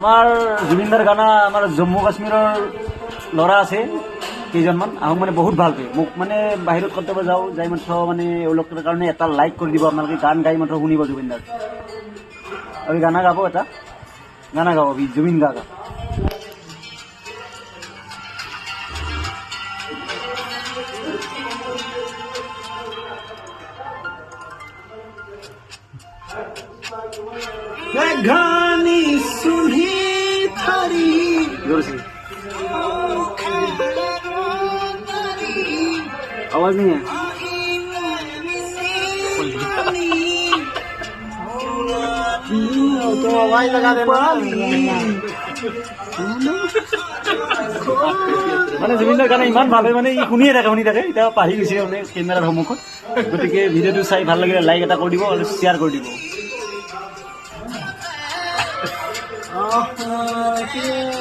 আমাৰ জুবিনদাৰ গানা আমাৰ জম্মু কাশ্মীৰৰ ল'ৰা আছে কেইজনমান আহোম মানে বহুত ভাল পায় মোক মানে বাহিৰত কৰ্তব্য যাওঁ যাই মাত্ৰ মানে এওঁলোকৰ কাৰণে এটা লাইক কৰি দিব আপোনালোকে গান গাই মাত্ৰ শুনিব জুবিনদাৰ আমি গানা গাব এটা গানা গাব জুবিন গা গা घानी सुनी थारी जोर से आवाज नहीं है तो आवाज लगा देना মানে জুবিনদাৰ গান ইমান ভাল হয় মানে ই শুনিয়ে থাকে এতিয়া পাহি গৈছে মানে কেমেৰাৰ সন্মুখত গতিকে ভিডিঅ'টো চাই ভাল লাগিলে লাইক এটা কৰি দিব আৰু শ্বেয়াৰ কৰি দিব के